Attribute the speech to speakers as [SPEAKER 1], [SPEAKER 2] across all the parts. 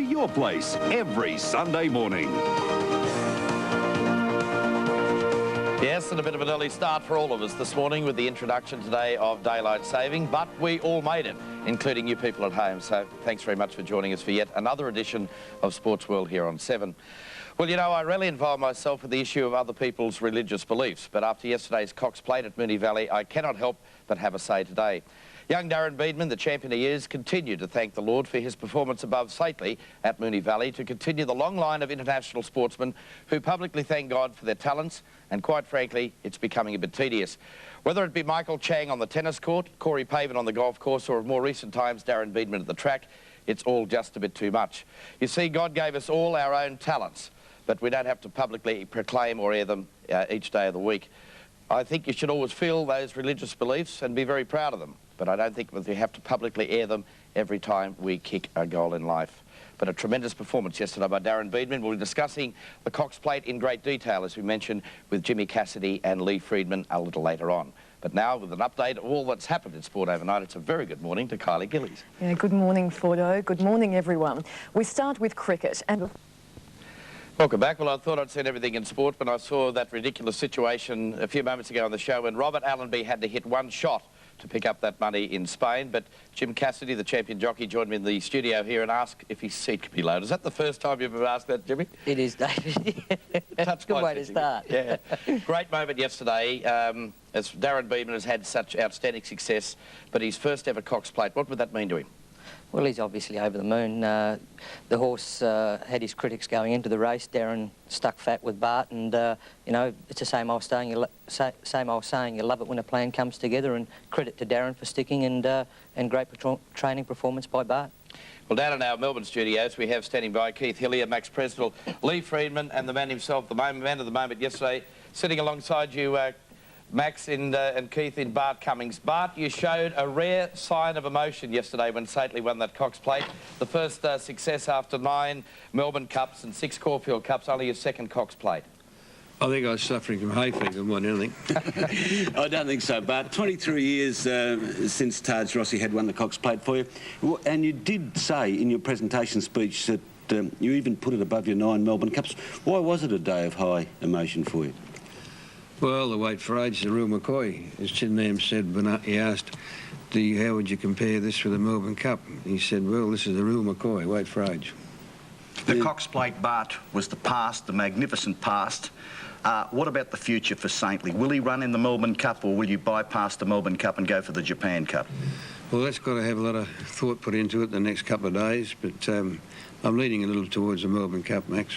[SPEAKER 1] your place every Sunday morning.
[SPEAKER 2] Yes, and a bit of an early start for all of us this morning with the introduction today of daylight saving, but we all made it, including you people at home. So thanks very much for joining us for yet another edition of Sports World here on 7. Well, you know, I rarely involve myself with the issue of other people's religious beliefs, but after yesterday's Cox Plate at Moonee Valley, I cannot help but have a say today. Young Darren Beedman, the champion he is, continued to thank the Lord for his performance above Sately at Moonee Valley to continue the long line of international sportsmen who publicly thank God for their talents, and quite frankly, it's becoming a bit tedious. Whether it be Michael Chang on the tennis court, Corey Pavin on the golf course, or of more recent times Darren Beedman at the track, it's all just a bit too much. You see, God gave us all our own talents, but we don't have to publicly proclaim or air them each day of the week. I think you should always feel those religious beliefs and be very proud of them, but I don't think that you have to publicly air them every time we kick a goal in life. But a tremendous performance yesterday by Darren Beedman. We'll be discussing the Cox Plate in great detail, as we mentioned, with Jimmy Cassidy and Lee Friedman a little later on. But now, with an update of all that's happened in sport overnight, it's a very good morning to Kylie Gillies.
[SPEAKER 3] Yeah, good morning, Fordo. Good morning, everyone. We start with cricket and...
[SPEAKER 2] Welcome back. Well, I thought I'd seen everything in sport, but I saw that ridiculous situation a few moments ago on the show when Robert Allenby had to hit one shot to pick up that money in Spain. But Jim Cassidy, the champion jockey, joined me in the studio here and asked if his seat could be loaded. Is that the first time you've ever asked that, Jimmy?
[SPEAKER 4] It is, David. That's a good way to start.
[SPEAKER 2] Yeah. Great moment yesterday. As Darren Beedman has had such outstanding success, but his first ever Cox Plate, what would that mean to him?
[SPEAKER 4] Well, he's obviously over the moon. The horse had his critics going into the race. Darren stuck fat with Bart, and you know, it's the same old saying. You love it when a plan comes together. And credit to Darren for sticking, and great training performance by Bart.
[SPEAKER 2] Well, down in our Melbourne studios, we have standing by Keith Hillier, Max Presnell, Lee Friedman, and the man himself, the man of the moment yesterday, sitting alongside you, Max and Keith, in Bart Cummings. Bart, you showed a rare sign of emotion yesterday when Sately won that Cox Plate. The first success after 9 Melbourne Cups and 6 Caulfield Cups, only your second Cox Plate.
[SPEAKER 5] I think I was suffering from hay fever more than anything.
[SPEAKER 6] I don't think so, Bart. 23 years since Taj Rossi had won the Cox Plate for you. And you did say in your presentation speech that you even put it above your 9 Melbourne Cups. Why was it a day of high emotion for you?
[SPEAKER 5] Well, the wait for age, the real McCoy, as Chidnam said when he asked, how would you compare this with the Melbourne Cup? He said, well, this is the real McCoy, wait for age.
[SPEAKER 7] The Cox Plate, Bart, was the past, the magnificent past. What about the future for Sately? Will he run in the Melbourne Cup, or will you bypass the Melbourne Cup and go for the Japan Cup?
[SPEAKER 5] Well, that's got to have a lot of thought put into it the next couple of days, but I'm leaning a little towards the Melbourne Cup, Max.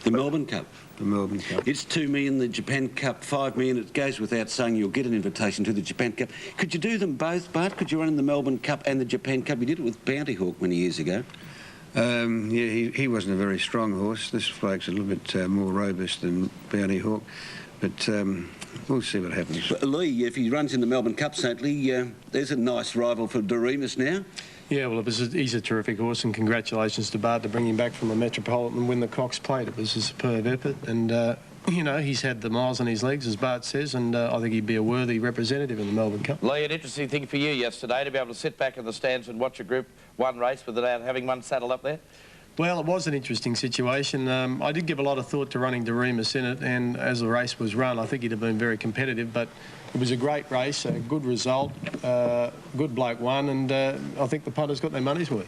[SPEAKER 6] The Melbourne Cup?
[SPEAKER 5] The Melbourne Cup.
[SPEAKER 6] It's $2 million, the Japan Cup, $5 million. It goes without saying you'll get an invitation to the Japan Cup. Could you do them both, Bart? Could you run in the Melbourne Cup and the Japan Cup? You did it with Bounty Hawk many years ago.
[SPEAKER 5] Yeah, he wasn't a very strong horse. This bloke's a little bit more robust than Bounty Hawk, but we'll see what happens.
[SPEAKER 6] But Lee, if he runs in the Melbourne Cup, certainly, there's a nice rival for Doremus now.
[SPEAKER 8] Yeah, well, he's a terrific horse, and congratulations to Bart to bring him back from the Metropolitan and win the Cox Plate. It was a superb effort, and, you know, he's had the miles on his legs, as Bart says, and I think he'd be a worthy representative in the Melbourne Cup.
[SPEAKER 2] Lee, an interesting thing for you yesterday, to be able to sit back in the stands and watch a Group 1 race without having one saddle up there?
[SPEAKER 8] Well, it was an interesting situation. I did give a lot of thought to running Doremus in it, and as the race was run, I think he'd have been very competitive, but it was a great race, a good result, good bloke won, and I think the punters got their money's worth.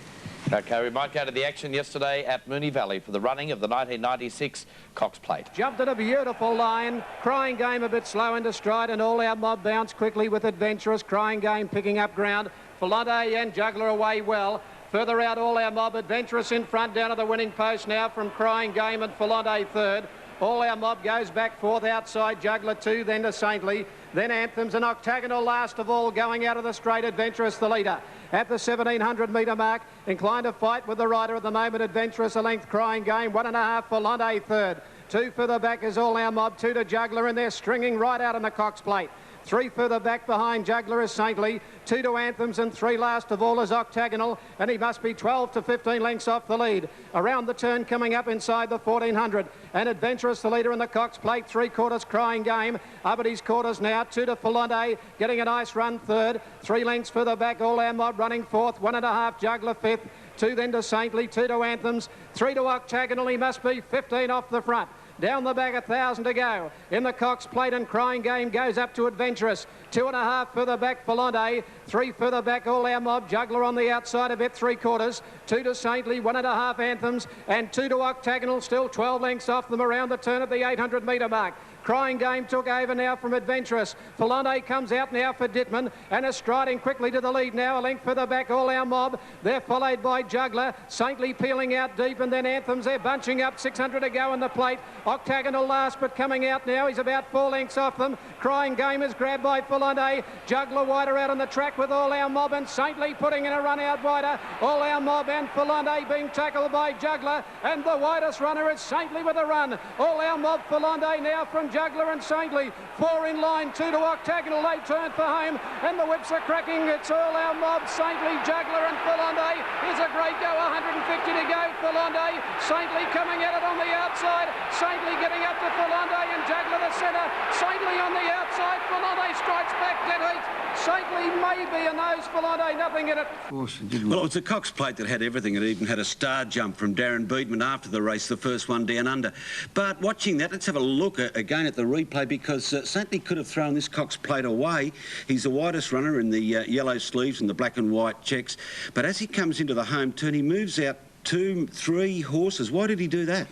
[SPEAKER 2] OK, we might go to the action yesterday at Moonee Valley for the running of the 1996 Cox Plate.
[SPEAKER 9] Jumped at a beautiful line. Crying Game a bit slow into stride, and All Our Mob bounced quickly with Adventurous. Crying Game picking up ground. Falante and Juggler away well. Further out, All Our Mob, Adventurous in front, down to the winning post now from Crying Game and Falante third. All Our Mob goes back fourth, outside Juggler 2, then to Saintly, then Anthems, and Octagonal last of all, going out of the straight, Adventurous the leader. At the 1700 metre mark, inclined to fight with the rider at the moment, Adventurous a length, Crying Game, 1.5 for Falante third. 2 further back is All Our Mob, 2 to Juggler, and they're stringing right out in the Cox Plate. 3 further back behind Juggler is Saintly, 2 to Anthems, and 3 last of all is Octagonal, and he must be 12 to 15 lengths off the lead. Around the turn, coming up inside the 1400, and Adventurous the leader in the Cox Plate, 3/4 Crying Game, up at his quarters now, 2 to Falante, getting a nice run third, 3 lengths further back, All Our Mob running fourth, 1.5 Juggler fifth, 2 then to Saintly, 2 to Anthems, 3 to Octagonal. He must be 15 off the front. Down the back, 1,000 to go. In the Cox Plate and Crying Game goes up to Adventurous. 2.5 further back, Falonde. 3 further back, All Our Mob. Juggler on the outside, a bit 3/4. 2 to Saintly, 1.5 Anthems, and 2 to Octagonal, still 12 lengths off them around the turn at the 800 metre mark. Crying Game took over now from Adventurous. Falonde comes out now for Dittman and is striding quickly to the lead now. A length further back, All Our Mob. They're followed by Juggler. Saintly peeling out deep, and then Anthems. They're bunching up. 600 to go in the plate. Octagonal last, but coming out now. He's about 4 lengths off them. Crying Game is grabbed by Falonde. Juggler wider out on the track with All Our Mob, and Saintly putting in a run out wider. All Our Mob and Falonde being tackled by Juggler, and the widest runner is Saintly with a run. All Our Mob, Falonde now from Juggler and Saintly. 4 in line, 2 to Octagonal. They turn for home, and the whips are cracking. It's All Our Mob, Saintly, Juggler and Falonde. Here's a great go, 150 to go. Falonde, Saintly coming at it on the outside. Saintly getting up to Falonde and Juggler the centre. Saintly on the outside. Falonde strikes back dead heat. Saintly maybe a nose. Falonde, nothing in it.
[SPEAKER 6] Well, it was the Cox Plate that had everything. It even had a star jump from Darren Beedman after the race, the first one down under. But watching that, let's have a look again at the replay, because Saintly could have thrown this Cox Plate away. He's the widest runner in the yellow sleeves and the black and white checks. But as he comes into the home turn, he moves out 2, 3 horses. Why did he do that?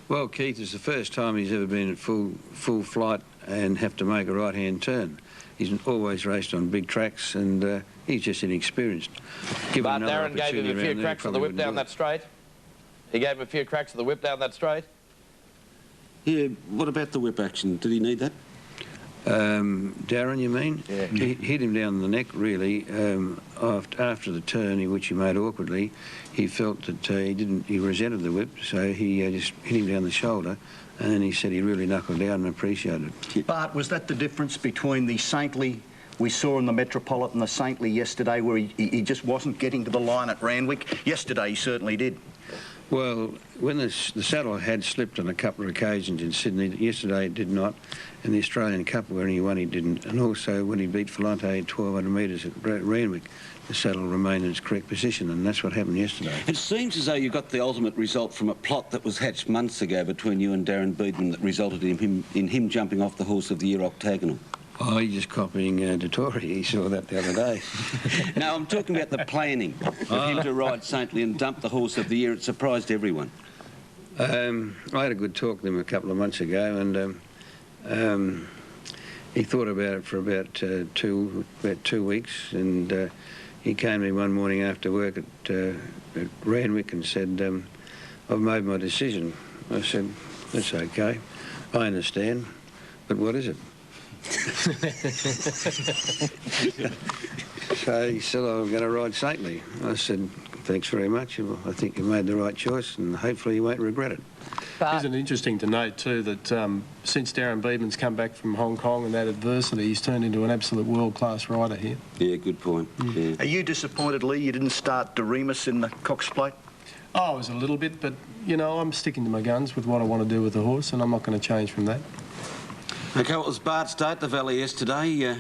[SPEAKER 5] Well, Keith, it's the first time he's ever been at full flight and have to make a right-hand turn. He's always raced on big tracks, and he's just inexperienced.
[SPEAKER 2] But Darren gave him a few cracks of the whip down that straight. He gave him a few cracks of the whip down that straight.
[SPEAKER 6] Yeah, what about the whip action? Did he need that?
[SPEAKER 5] Darren, you mean?
[SPEAKER 2] Yeah.
[SPEAKER 5] He hit him down the neck, really. After the turn, which he made awkwardly, he felt that he resented the whip, so he just hit him down the shoulder, and then he said he really knuckled down and appreciated it.
[SPEAKER 7] Bart, was that the difference between the Saintly we saw in the Metropolitan, the Saintly yesterday, where he just wasn't getting to the line at Randwick? Yesterday he certainly did.
[SPEAKER 5] Well, when the saddle had slipped on a couple of occasions in Sydney, yesterday it did not. In the Australian Cup, when he won, he didn't. And also when he beat Falonte at 1,200 metres at Randwick, the saddle remained in its correct position, and that's what happened yesterday.
[SPEAKER 6] It seems as though you got the ultimate result from a plot that was hatched months ago between you and Darren Beedman that resulted in him jumping off the Horse of the Year Octagonal.
[SPEAKER 5] Oh, you're just copying Dettori. He saw that the other day.
[SPEAKER 6] No, I'm talking about the planning of him to ride Saintly and dump the Horse of the Year. It surprised everyone.
[SPEAKER 5] I had a good talk with him a couple of months ago, and he thought about it for about 2 weeks, and he came to me one morning after work at Randwick and said, I've made my decision. I said, that's okay, I understand, but what is it? So he said, I'm going to ride Saintly. I said, thanks very much. I think you made the right choice, and hopefully you won't regret it.
[SPEAKER 8] Isn't it interesting to note, too, that since Darren Beedman's come back from Hong Kong and that adversity, he's turned into an absolute world-class rider here.
[SPEAKER 6] Yeah, good point. Yeah.
[SPEAKER 7] Are you disappointed, Lee, you didn't start DeRemus in the Cox Plate?
[SPEAKER 8] Oh, I was a little bit, but, you know, I'm sticking to my guns with what I want to do with the horse, and I'm not going to change from that.
[SPEAKER 6] OK, well, it was Bart's Day at the Valley yesterday.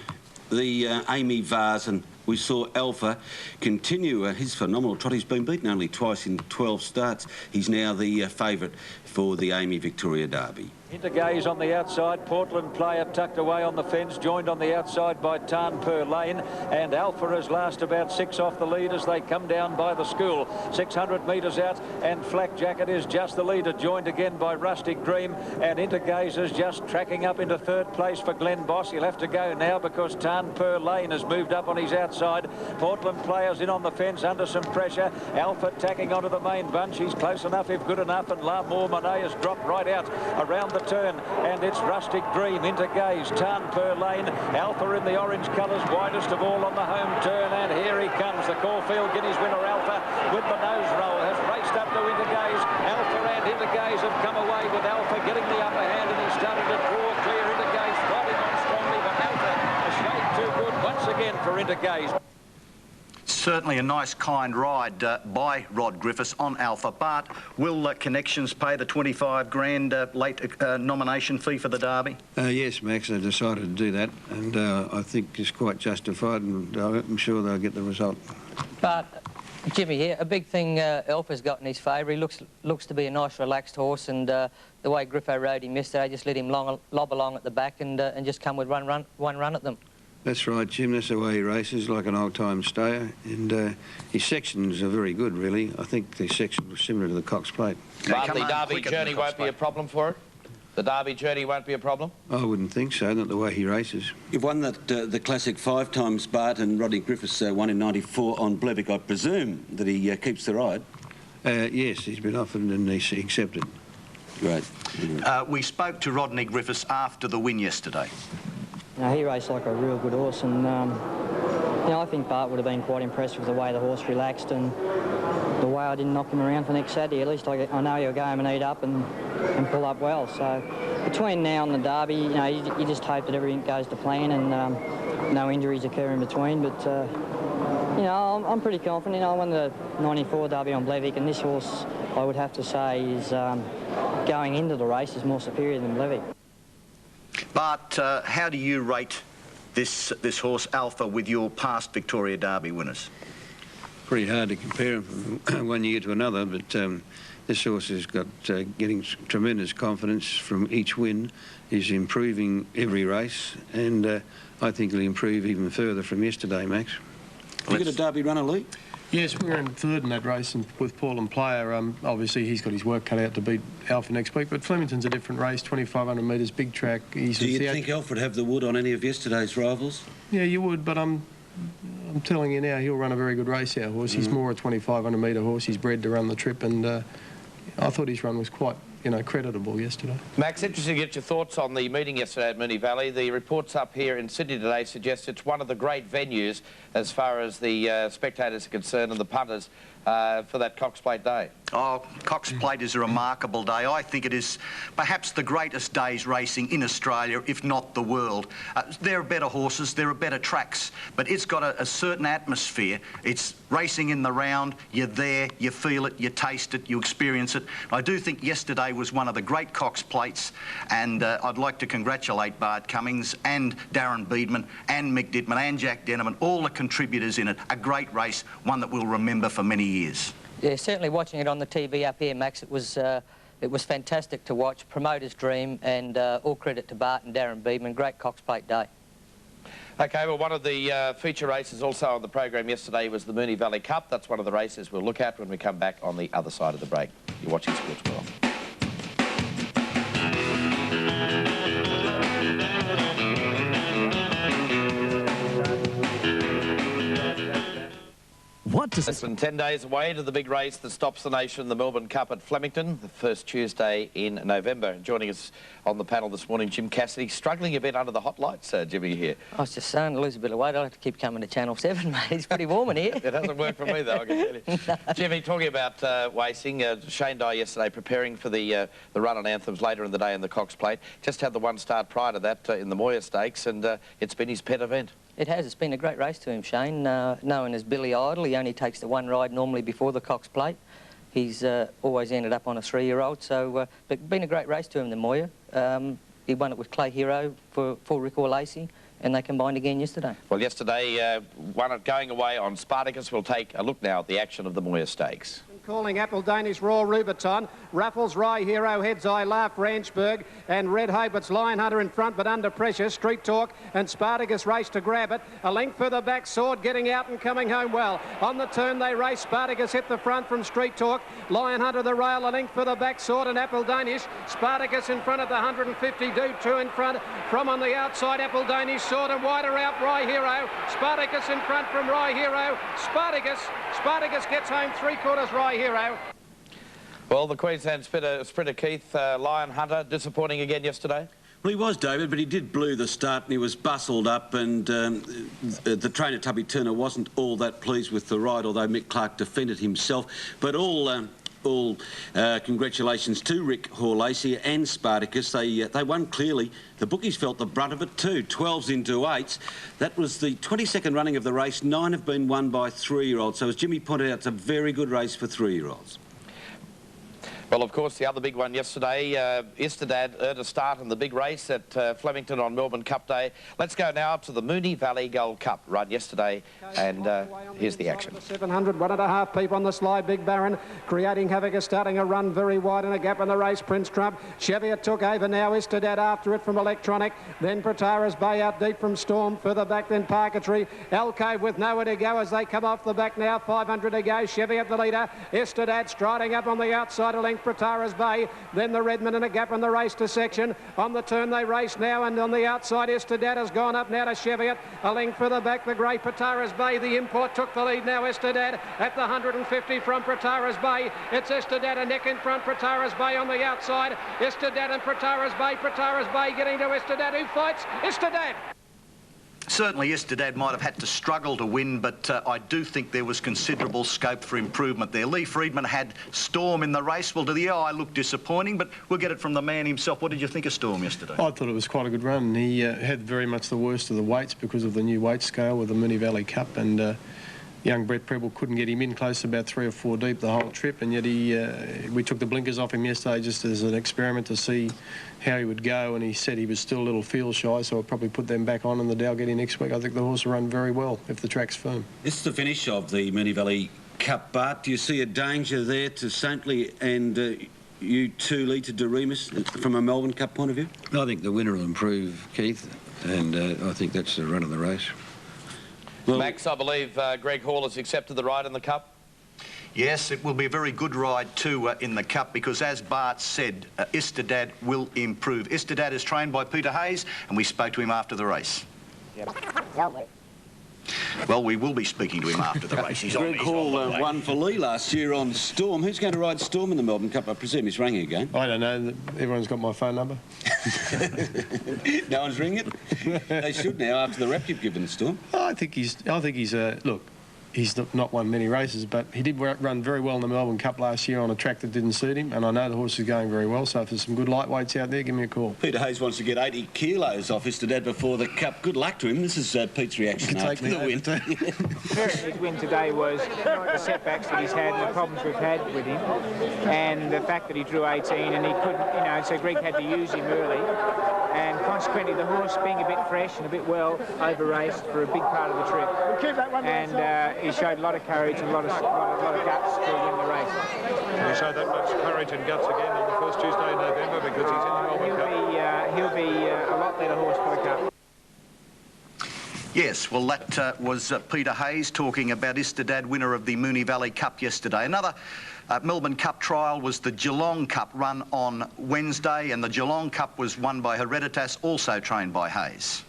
[SPEAKER 6] The Amy Vase, and we saw Alpha continue his phenomenal trot. He's been beaten only twice in 12 starts. He's now the favourite for the Amy Victoria Derby.
[SPEAKER 10] Into gaze on the outside, Portland player tucked away on the fence, joined on the outside by Tarnpur Lane, and Alpha is last about 6 off the lead as they come down by the school. 600 metres out, and Flak Jacket is just the leader, joined again by Rustic Dream, and Into Gaze is just tracking up into 3rd place for Glenn Boss. He'll have to go now because Tarnpur Lane has moved up on his outside. Portland players in on the fence under some pressure. Alpha tacking onto the main bunch. He's close enough if good enough, and L'Amour Monet has dropped right out around the turn, and it's Rustic Dream, Into Gaze, Tarnpur Lane, Alpha in the orange colours, widest of all on the home turn, and here he comes, the Caulfield Guineas winner Alpha with the nose roll, has raced up to Into Gaze. Alpha and Into Gaze have come away with Alpha getting the upper hand, and he's started to draw clear. Into Gaze fighting on strongly, but Alpha a shade too good once again for Into Gaze.
[SPEAKER 7] Certainly a nice, kind ride by Rod Griffiths on Alpha. Bart, will Connections pay the 25 grand late nomination fee for the Derby?
[SPEAKER 5] Yes, Max, they decided to do that, and I think it's quite justified, and I'm sure they'll get the result.
[SPEAKER 4] But Jimmy here. A big thing Alpha's got in his favour. He looks to be a nice, relaxed horse, and the way Griffo rode him yesterday, just let him lob along at the back and just come with one run at them.
[SPEAKER 5] That's right, Jim. That's the way he races, like an old-time stayer. And his sections are very good, really. I think the section was similar to the Cox Plate.
[SPEAKER 2] But the Derby journey won't be a problem for it? The Derby journey won't be a problem?
[SPEAKER 5] I wouldn't think so, not the way he races.
[SPEAKER 6] You've won that the Classic 5 times, Bart, and Rodney Griffiths won in '94 on Blevick. I presume that he keeps the ride?
[SPEAKER 5] Yes, he's been offered and he's accepted.
[SPEAKER 6] Great.
[SPEAKER 7] We spoke to Rodney Griffiths after the win yesterday.
[SPEAKER 11] He raced like a real good horse, and I think Bart would have been quite impressed with the way the horse relaxed and the way I didn't knock him around for next Saturday. At least I know he'll go home and eat up and pull up well. So between now and the Derby, you just hope that everything goes to plan and no injuries occur in between. But I'm pretty confident. I won the '94 Derby on Blevick, and this horse, I would have to say, is going into the race is more superior than Blevick.
[SPEAKER 7] But how do you rate this horse, Alpha, with your past Victoria Derby winners?
[SPEAKER 5] Pretty hard to compare him from one year to another, but this horse has got getting tremendous confidence from each win. He's improving every race, and I think he'll improve even further from yesterday, Max.
[SPEAKER 6] You got a Derby runner, Lee?
[SPEAKER 8] Yes, we were in third in that race with Paul and Player. Obviously, he's got his work cut out to beat Alpha next week, but Flemington's a different race, 2,500 metres, big track.
[SPEAKER 6] Do you think Alpha would have the wood on any of yesterday's rivals?
[SPEAKER 8] Yeah, you would, but I'm telling you now, he'll run a very good race, our horse. He's more a 2,500 metre horse. He's bred to run the trip, and I thought his run was quite, creditable yesterday.
[SPEAKER 2] Max, interesting to get your thoughts on the meeting yesterday at Moonee Valley. The reports up here in Sydney today suggest it's one of the great venues as far as the spectators are concerned and the punters for that Cox Plate day.
[SPEAKER 7] Oh, Cox Plate is a remarkable day. I think it is perhaps the greatest days racing in Australia, if not the world. There are better horses, there are better tracks, but it's got a certain atmosphere. It's racing in the round, you're there, you feel it, you taste it, you experience it. I do think yesterday was one of the great Cox Plates, and I'd like to congratulate Bart Cummings and Darren Beedman and Mick Dittman and Jack Denneman, all the contributors in it. A great race, one that we'll remember for many years.
[SPEAKER 4] Yeah, certainly watching it on the TV up here, Max, it was fantastic to watch. Promoter's dream, and all credit to Bart and Darren Beedman. Great Cox Plate day.
[SPEAKER 2] OK, well, one of the feature races also on the program yesterday was the Moonee Valley Cup. That's one of the races we'll look at when we come back on the other side of the break. You're watching Sportsworld. Less than 10 days away to the big race that stops the nation, the Melbourne Cup at Flemington, the first Tuesday in November. Joining us on the panel this morning, Jim Cassidy, struggling a bit under the hot lights, Jimmy, here. I was just saying to lose a bit of weight. I have to keep coming to Channel 7, mate. It's pretty warm in here. It hasn't worked for me, though, I can tell you. No. Jimmy, talking about racing, Shane Dye yesterday preparing for the run on Anthems later in the day in the Cox Plate. Just had the one start prior to that in the Moir Stakes, and it's been his pet event.
[SPEAKER 4] It has. It's been a great race to him, Shane. Known as Billy Idle, he only takes the one ride normally before the Cox Plate. He's always ended up on a 3-year-old, so but been a great race to him, the Moir. He won it with Clay Hero for Rick Lacey, and they combined again yesterday.
[SPEAKER 2] Well, yesterday, won it going away on Spartacus. We'll take a look now at the action of the Moir Stakes.
[SPEAKER 9] Calling Apple Danish Raw Rubiton, Ruffles, Rye Hero, Heads I Laugh, Ranchburg, and Red Hope. It's Lion Hunter in front, but under pressure. Street Talk and Spartacus race to grab it. A length further back, Sword getting out and coming home well. On the turn they race. Spartacus hit the front from Street Talk. Lion Hunter the rail, a length further back, Sword and Apple Danish. Spartacus in front of the 150, do two in front. From on the outside, Apple Danish, Sword and wider out, Rye Hero. Spartacus in front from Rye Hero. Spartacus gets home 3/4 Rye Hero.
[SPEAKER 2] Well, the Queensland sprinter Keith, Lion Hunter, disappointing again yesterday?
[SPEAKER 6] Well, he was, David, but he did blew the start and he was bustled up, and the trainer, Tubby Turner, wasn't all that pleased with the ride, although Mick Clark defended himself. But all congratulations to Rick Lacey and Spartacus. They won clearly. The bookies felt the brunt of it too. 12s into 8s. That was the 22nd running of the race. 9 have been won by 3-year-olds. So as Jimmy pointed out, it's a very good race for 3-year-olds.
[SPEAKER 2] Well, of course, the other big one yesterday, Istedad earned a start in the big race at Flemington on Melbourne Cup Day. Let's go now to the Moonee Valley Cup run yesterday, and here's the action.
[SPEAKER 9] 700, 1.5 people on the slide. Big Baron creating havoc, is starting a run very wide in a gap in the race. Prince Trump, Cheviot took over now. Istedad after it from Electronic. Then Protara's Bay out deep from Storm. Further back then Parketry. Alcove with nowhere to go as they come off the back now. 500 to go. Cheviot the leader. Istedad striding up on the outside a length. Protara's Bay, then the Redmond in a gap in the race to Section. On the turn they race now, and on the outside Istedad has gone up now to Cheviot. A length further back the grey Protara's Bay. The import took the lead now. Istedad at the 150 from Protara's Bay. It's Istedad a neck in front. Protara's Bay on the outside. Istedad and Protara's Bay. Protara's Bay getting to Istedad, who fights Istedad.
[SPEAKER 7] Certainly Istedad might have had to struggle to win, but I do think there was considerable scope for improvement there. Lee Friedman had Storm in the race. Well, to the eye looked disappointing, but we'll get it from the man himself. What did you think of Storm yesterday?
[SPEAKER 8] I thought it was quite a good run. He had very much the worst of the weights because of the new weight scale with the Moonee Valley Cup, and young Brett Preble couldn't get him in close to about 3 or 4 deep the whole trip, and yet we took the blinkers off him yesterday just as an experiment to see how he would go, and he said he was still a little field shy, so I'll probably put them back on in the Dalgety next week. I think the horse will run very well if the track's firm.
[SPEAKER 6] This is the finish of the Moonee Valley Cup, Bart. Do you see a danger there to Saintly and you too, Lee, to Doremus from a Melbourne Cup point of view?
[SPEAKER 5] I think the winner will improve, Keith, and I think that's the run of the race.
[SPEAKER 2] Well, Max, I believe Greg Hall has accepted the ride in the Cup.
[SPEAKER 7] Yes, it will be a very good ride too in the Cup, because as Bart said, Istedad will improve. Istedad is trained by Peter Hayes, and we spoke to him after the race. Yep. Well, we will be speaking to him after the race.
[SPEAKER 6] Greg Hall won for Lee last year on Storm. Who's going to ride Storm in the Melbourne Cup? I presume he's ringing again.
[SPEAKER 8] I don't know. Everyone's got my phone number.
[SPEAKER 6] No one's ringing it? They should now after the rep you've given Storm.
[SPEAKER 8] I think he's look, he's not won many races, but he did run very well in the Melbourne Cup last year on a track that didn't suit him, and I know the horse is going very well, so if there's some good lightweights out there, give me a call.
[SPEAKER 6] Peter Hayes wants to get 80 kilos off Istedad before the Cup. Good luck to him. This is Pete's reaction after the win.
[SPEAKER 12] His win today was the setbacks that he's had and the problems we've had with him, and the fact that he drew 18 and he couldn't, so Greg had to use him early, and consequently the horse being a bit fresh and a bit well over-raced for a big part of the trip. And he showed a lot of courage and a lot of guts to win the race.
[SPEAKER 10] Can he show that much courage and guts again on the first Tuesday in November, because he's in the Melbourne Cup?
[SPEAKER 12] He'll be a lot better horse for the Cup.
[SPEAKER 7] Yes, well, that was Peter Hayes talking about Istedad, winner of the Moonee Valley Cup yesterday. Another Melbourne Cup trial was the Geelong Cup run on Wednesday, and the Geelong Cup was won by Hereditas, also trained by Hayes.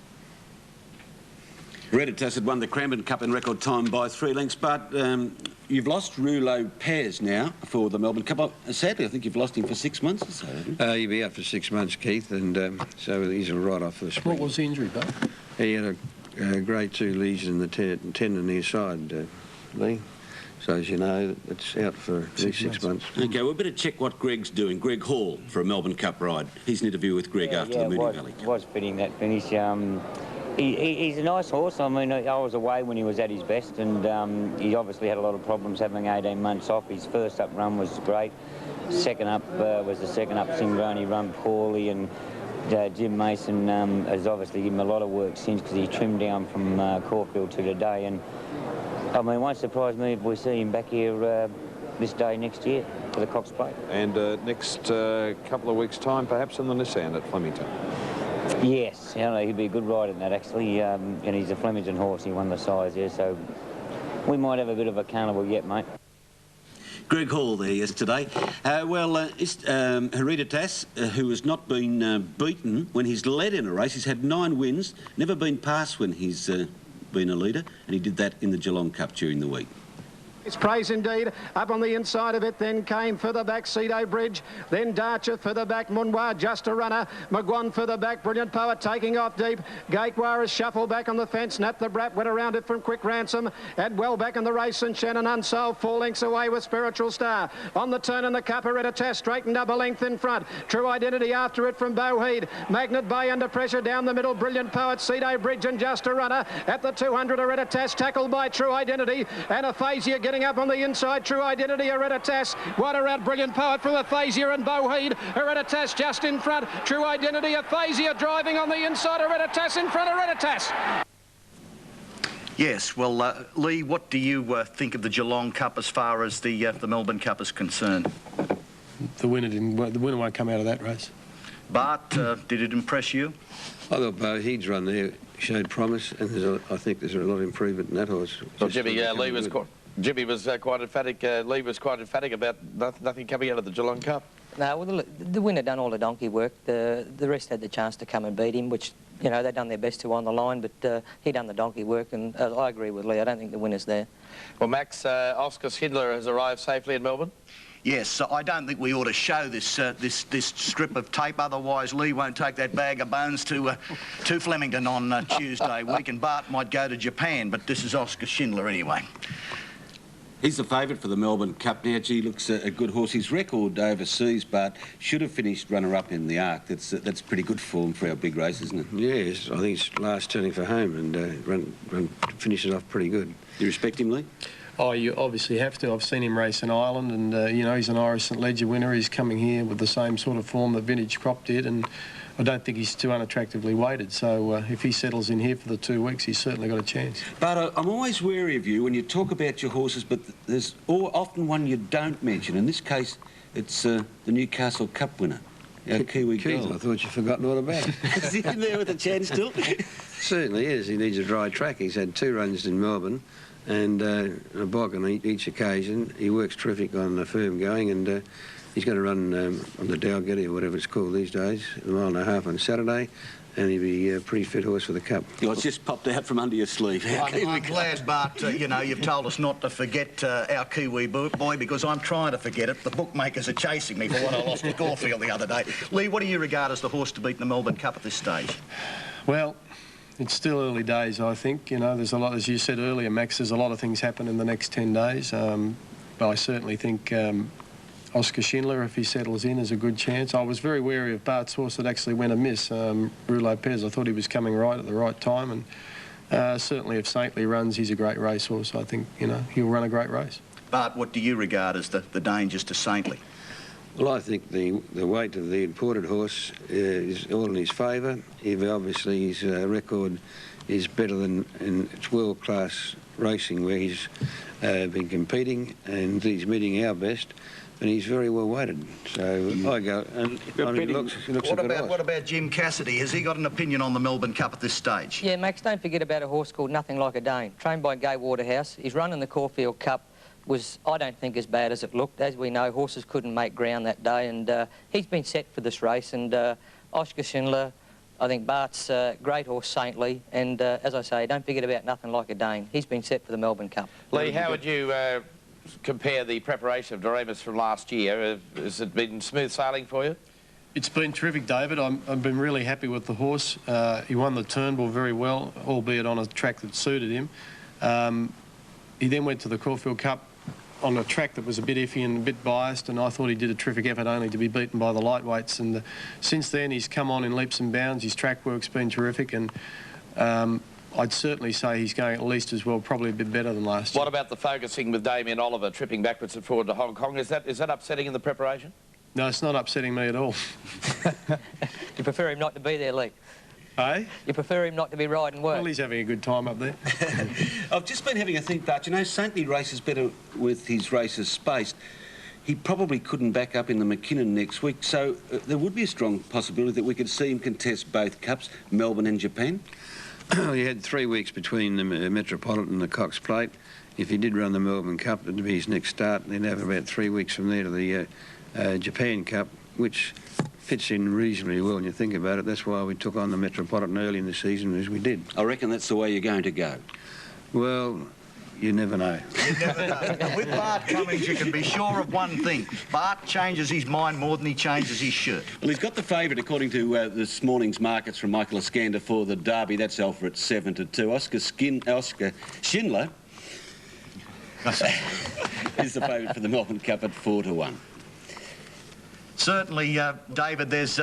[SPEAKER 6] Hereditas had won the Cranbourne Cup in record time by 3 lengths, but you've lost Rouleau Pez now for the Melbourne Cup. Sadly, I think you've lost him for 6 months or so, haven't you?
[SPEAKER 5] He'll be out for 6 months, Keith, and so he's a right-off for the spring.
[SPEAKER 8] What was the injury, Bob?
[SPEAKER 5] He had a grade 2 lesion in the tendon near side, Lee. So, as you know, it's out for at least 6 months.
[SPEAKER 6] OK, we better check what Greg's doing. Greg Hall for a Melbourne Cup ride. Here's an interview with Greg after the Moonee Valley Cup.
[SPEAKER 13] Was fitting that finish. He's a nice horse. I mean, I was away when he was at his best, and he obviously had a lot of problems having 18 months off. His first up run was great. Second up was the second up Singroni run poorly, and Jim Mason has obviously given him a lot of work since, because he trimmed down from Caulfield to today. And I mean, it won't surprise me if we see him back here this day next year for the Cox Plate.
[SPEAKER 10] And next couple of weeks' time, perhaps in the Nissan at Flemington.
[SPEAKER 13] Yes, he'd be a good rider in that, actually. And he's a Flemington horse. He won the size here, so we might have a bit of a carnival yet, mate.
[SPEAKER 6] Greg Hall there yesterday. Hereditas, who has not been beaten when he's led in a race. He's had 9 wins, never been passed when he's been a leader, and he did that in the Geelong Cup during the week.
[SPEAKER 9] It's praise indeed. Up on the inside of it then came further back Cedo Bridge, then Darcher further back Munwar, just a runner. Magwan further back, Brilliant Poet taking off deep. Gatewar is shuffled back on the fence. Nat the Brat went around it from Quick Ransom. And well back in the race, and Shannon Unsolved 4 lengths away with Spiritual Star. On the turn in the Cup, Hereditas straightened up a length in front. True Identity after it from Bowhead. Magnet Bay under pressure down the middle. Brilliant Poet, Cedo Bridge and just a runner. At the 200, Hereditas tackled by True Identity. And Aphasia getting Getting up on the inside, True Identity, Hereditas. What around Brilliant Poet from Aphasia and Boheed. Hereditas just in front. True Identity, Aphasia driving on the inside. Hereditas in front, Hereditas.
[SPEAKER 7] Yes, well, Lee, what do you think of the Geelong Cup as far as the Melbourne Cup is concerned?
[SPEAKER 8] The winner won't come out of that race.
[SPEAKER 7] Bart, did it impress you?
[SPEAKER 5] I thought Boheed's run there showed promise, and I think there's a lot of improvement in that horse.
[SPEAKER 2] Well, Jimmy, Lee was quite emphatic. Lee was quite emphatic about nothing coming out of the Geelong Cup.
[SPEAKER 4] No, well, the winner done all the donkey work. The rest had the chance to come and beat him, which, you know, they done their best to on the line, but he done the donkey work, and I agree with Lee. I don't think the winner's there.
[SPEAKER 2] Well, Max, Oscar Schindler has arrived safely in Melbourne.
[SPEAKER 7] Yes, so I don't think we ought to show this this strip of tape, otherwise Lee won't take that bag of bones to Flemington on Tuesday week, and Bart might go to Japan, but this is Oscar Schindler anyway.
[SPEAKER 6] He's the favourite for the Melbourne Cup now. Gee, looks a good horse. His record overseas, but should have finished runner-up in the Arc. That's pretty good form for our big race, isn't it?
[SPEAKER 5] Yes, I think it's last turning for home, and finishes off pretty good.
[SPEAKER 6] Do you respect him, Lee?
[SPEAKER 8] Oh, you obviously have to. I've seen him race in Ireland, and, you know, he's an Irish St Leger winner. He's coming here with the same sort of form that Vintage Crop did, and I don't think he's too unattractively weighted. So if he settles in here for the 2 weeks, he's certainly got a chance.
[SPEAKER 6] But I'm always wary of you when you talk about your horses, but there's often one you don't mention. In this case, it's the Newcastle Cup winner, our Kiwi Gold.
[SPEAKER 5] I thought you'd forgotten all about it.
[SPEAKER 6] Is he in there with a chance still?
[SPEAKER 5] Certainly is. He needs a dry track. He's had 2 runs in Melbourne, and a bog on each occasion. He works terrific on the firm going, and he's going to run on the Dalgety or whatever it's called these days, a mile and a half on Saturday, and he'll be a pretty fit horse for the Cup.
[SPEAKER 6] Oh, it's just popped out from under your sleeve.
[SPEAKER 7] I'm glad, Bart, you know, you've told us not to forget our Kiwi boy, because I'm trying to forget it. The bookmakers are chasing me for what I lost at Caulfield the other day. Lee, what do you regard as the horse to beat in the Melbourne Cup at this stage?
[SPEAKER 8] Well, it's still early days, I think. You know, there's a lot, as you said earlier, Max, there's a lot of things happen in the next 10 days. But I certainly think Oscar Schindler, if he settles in, is a good chance. I was very wary of Bart's horse that actually went amiss, Rouleau Pez. I thought he was coming right at the right time, and certainly if Saintly runs, he's a great racehorse. I think, you know, he'll run a great race.
[SPEAKER 7] Bart, what do you regard as the dangers to Saintly?
[SPEAKER 5] Well, I think the weight of the imported horse is all in his favour. Obviously, his record is better than in its world-class racing where he's been competing, and he's meeting our best, and he's very well weighted. So I go, and he looks a good horse.
[SPEAKER 7] What about Jim Cassidy? Has he got an opinion on the Melbourne Cup at this stage?
[SPEAKER 4] Yeah, Max, don't forget about a horse called Nothing Like a Dane, trained by Gay Waterhouse. He's running the Caulfield Cup. Was, I don't think, as bad as it looked. As we know, horses couldn't make ground that day, and he's been set for this race. And Oscar Schindler, I think Bart's great horse, Saintly, and as I say, don't forget about Nothing Like a Dane. He's been set for the Melbourne Cup.
[SPEAKER 2] Lee, how would you compare the preparation of Doremus from last year? Has it been smooth sailing for you?
[SPEAKER 8] It's been terrific, David. I've been really happy with the horse. He won the Turnbull very well, albeit on a track that suited him. He then went to the Caulfield Cup on a track that was a bit iffy and a bit biased, and I thought he did a terrific effort only to be beaten by the lightweights. And since then, he's come on in leaps and bounds. His track work's been terrific, and I'd certainly say he's going at least as well, probably a bit better than last year.
[SPEAKER 2] What about the focusing with Damien Oliver tripping backwards and forward to Hong Kong? Is that upsetting in the preparation?
[SPEAKER 8] No, it's not upsetting me at all.
[SPEAKER 4] You prefer him not to be there, Lee?
[SPEAKER 8] Hey?
[SPEAKER 4] You prefer him not to be riding work?
[SPEAKER 8] Well, he's having a good time up there.
[SPEAKER 6] I've just been having a think, Bart. You know, Saintly races better with his races spaced. He probably couldn't back up in the McKinnon next week, so there would be a strong possibility that we could see him contest both Cups, Melbourne and Japan.
[SPEAKER 5] He had 3 weeks between the Metropolitan and the Cox Plate. If he did run the Melbourne Cup, it'd be his next start, and he'd have about 3 weeks from there to the Japan Cup, which fits in reasonably well when you think about it. That's why we took on the Metropolitan early in the season as we did.
[SPEAKER 6] I reckon that's the way you're going to go.
[SPEAKER 5] Well, you never know.
[SPEAKER 7] You never know. With Bart Cummings, you can be sure of one thing. Bart changes his mind more than he changes his shirt.
[SPEAKER 6] Well, he's got the favourite, according to this morning's markets from Michael Iskander for the Derby. That's Alpha at 7-2. Oscar Schindler is the favourite for the Melbourne Cup at 4-1.
[SPEAKER 7] Certainly, David. There's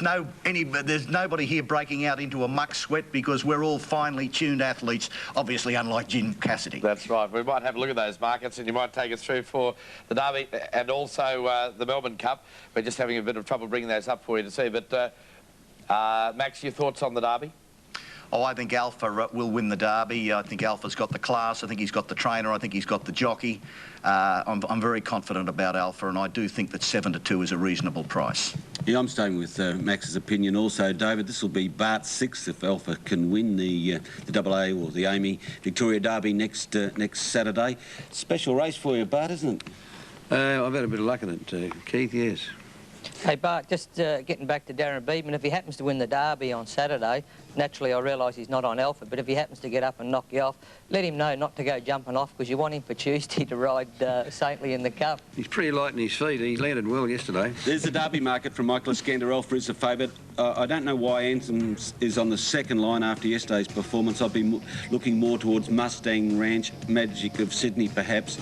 [SPEAKER 7] nobody here breaking out into a muck sweat because we're all finely tuned athletes. Obviously, unlike Jim Cassidy.
[SPEAKER 2] That's right. We might have a look at those markets, and you might take us through for the Derby and also the Melbourne Cup. We're just having a bit of trouble bringing those up for you to see. But Max, your thoughts on the Derby?
[SPEAKER 7] Oh, I think Alpha will win the Derby. I think Alpha's got the class. I think he's got the trainer. I think he's got the jockey. I'm very confident about Alpha, and I do think that 7-2 is a reasonable price.
[SPEAKER 6] Yeah, I'm staying with Max's opinion also, David. This will be Bart's sixth if Alpha can win the AA or the Amy Victoria Derby next Saturday. Special race for you, Bart, isn't it?
[SPEAKER 5] I've had a bit of luck in it, Keith, yes.
[SPEAKER 4] Hey, Bart, just getting back to Darren Beedman, if he happens to win the Derby on Saturday, naturally I realise he's not on Alpha, but if he happens to get up and knock you off, let him know not to go jumping off because you want him for Tuesday to ride saintly in the Cup.
[SPEAKER 5] He's pretty light in his feet. He landed well yesterday.
[SPEAKER 6] There's the Derby market from Michael Iskander. Alpha is a favourite. I don't know why Anthem is on the second line after yesterday's performance. I'd be looking more towards Mustang Ranch, Magic of Sydney perhaps,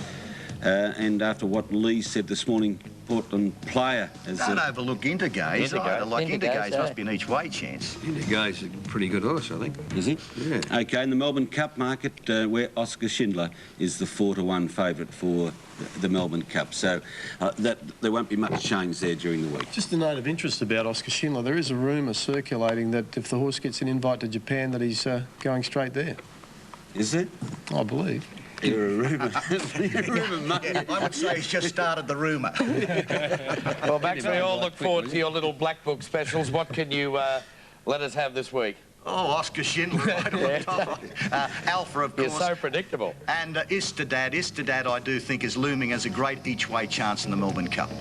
[SPEAKER 6] and after what Lee said this morning, Portland player.
[SPEAKER 7] Don't overlook Intergaze. Intergaze must be an each-way chance.
[SPEAKER 5] Intergaze is a pretty good horse, I think.
[SPEAKER 6] Is he?
[SPEAKER 5] Yeah.
[SPEAKER 6] OK, in the Melbourne Cup market, where Oscar Schindler is the 4-1 favourite for the Melbourne Cup. So there won't be much change there during the week.
[SPEAKER 8] Just a note of interest about Oscar Schindler. There is a rumour circulating that if the horse gets an invite to Japan, that he's going straight there.
[SPEAKER 6] Is it?
[SPEAKER 8] I believe.
[SPEAKER 6] You're a rumour.
[SPEAKER 7] Yeah, I would say he's just started the rumour.
[SPEAKER 2] Well, Max, we all look forward to your little black book specials. What can you let us have this week?
[SPEAKER 7] Oh, Oscar Schindler right on top. Alpha, of course.
[SPEAKER 2] You're so predictable.
[SPEAKER 7] And Istadad. Istadad, I do think, is looming as a great each-way chance in the Melbourne Cup.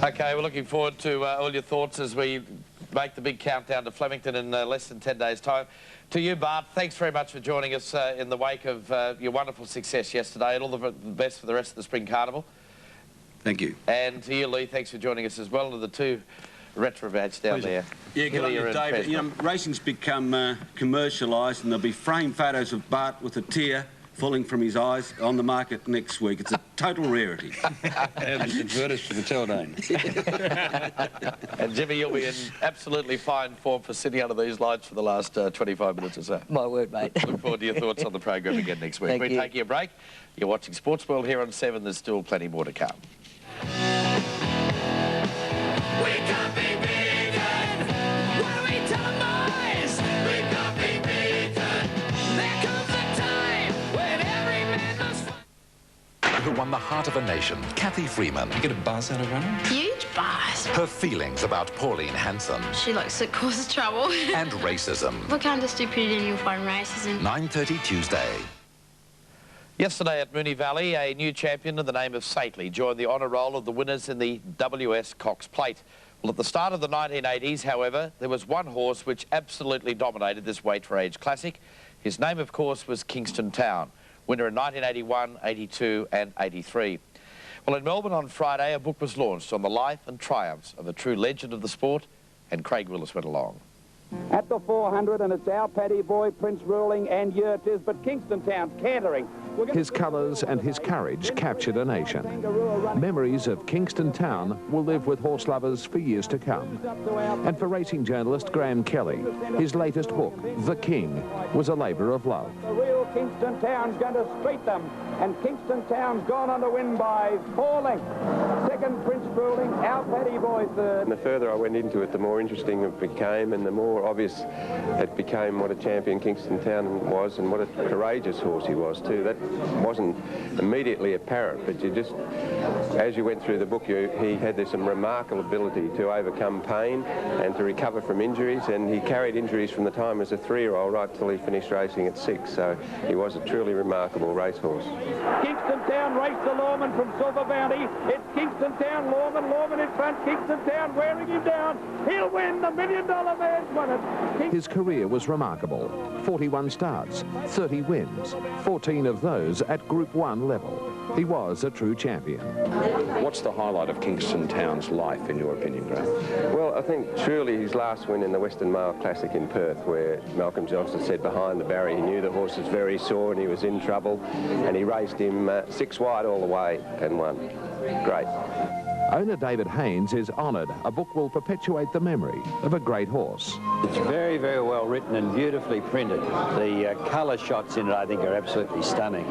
[SPEAKER 2] OK, we're looking forward to all your thoughts as we make the big countdown to Flemington in less than 10 days' time. To you, Bart, thanks very much for joining us in the wake of your wonderful success yesterday, and all the best for the rest of the Spring Carnival.
[SPEAKER 5] Thank you.
[SPEAKER 2] And to you, Lee, thanks for joining us as well, and to the two retro badges down there.
[SPEAKER 6] Yeah, good on you, David. You know, racing's become commercialised, and there'll be framed photos of Bart with a tear falling from his eyes on the market next week. It's a total rarity.
[SPEAKER 5] Advertised for the Teldane.
[SPEAKER 2] And Jimmy, you'll be in absolutely fine form for sitting under these lights for the last 25 minutes or so.
[SPEAKER 4] My word, mate.
[SPEAKER 2] Look forward to your thoughts on the program again next week. We're taking a break. You're watching Sportsworld here on 7. There's still plenty more to come.
[SPEAKER 14] We can't be beaten. What do we tell them, boys? We can't be beaten. There comes a time when every man must fight.
[SPEAKER 1] Who won the heart of a nation, Kathy Freeman.
[SPEAKER 15] You get a buzz out of running?
[SPEAKER 16] Huge buzz.
[SPEAKER 1] Her feelings about Pauline Hanson.
[SPEAKER 16] She likes to cause trouble.
[SPEAKER 1] And racism.
[SPEAKER 16] What kind of stupidity you'll find racism? 9:30
[SPEAKER 1] Tuesday.
[SPEAKER 2] Yesterday at Moonee Valley, a new champion in the name of Saintly joined the honour roll of the winners in the WS Cox Plate. Well, at the start of the 1980s, however, there was one horse which absolutely dominated this weight for age classic. His name, of course, was Kingston Town, winner in 1981, 82 and 83. Well, in Melbourne on Friday, a book was launched on the life and triumphs of a true legend of the sport, and Craig Willis went along.
[SPEAKER 17] At the 400, and it's our Paddy Boy, Prince Ruling and Yurtis, but Kingston Town cantering.
[SPEAKER 18] His colours and his courage captured a nation. Memories of Kingston Town will live with horse lovers for years to come. And for racing journalist Graham Kelly, his latest book, The King, was a labour of love.
[SPEAKER 17] The real Kingston Town's going to street them, and Kingston Town's gone on to win by 4 lengths. Second, Prince Ruling, our Paddy Boy third.
[SPEAKER 19] And the further I went into it, the more interesting it became, and the more obvious it became what a champion Kingston Town was, and what a courageous horse he was too. That wasn't immediately apparent, but you just, as you went through the book, he had some remarkable ability to overcome pain and to recover from injuries, and he carried injuries from the time as a 3-year-old right till he finished racing at 6, so he was a truly remarkable racehorse.
[SPEAKER 17] Kingston Town raced the Lawman from Silver Bounty. It's Kingston Town, Lawman in front, Kingston Town wearing him down. He'll win, the $1 Million Man's won it.
[SPEAKER 18] His career was remarkable. 41 starts, 30 wins, 14 of those at Group 1 level. He was a true champion.
[SPEAKER 15] What's the highlight of Kingston Town's life, in your opinion, Graham?
[SPEAKER 19] Well, I think truly his last win in the Western Mail Classic in Perth, where Malcolm Johnson said behind the barrier he knew the horse was very sore and he was in trouble, and he raced him 6 wide all the way and won. Great.
[SPEAKER 18] Owner David Haynes is honoured. A book will perpetuate the memory of a great horse.
[SPEAKER 20] It's very, very well written and beautifully printed. The colour shots in it, I think, are absolutely stunning.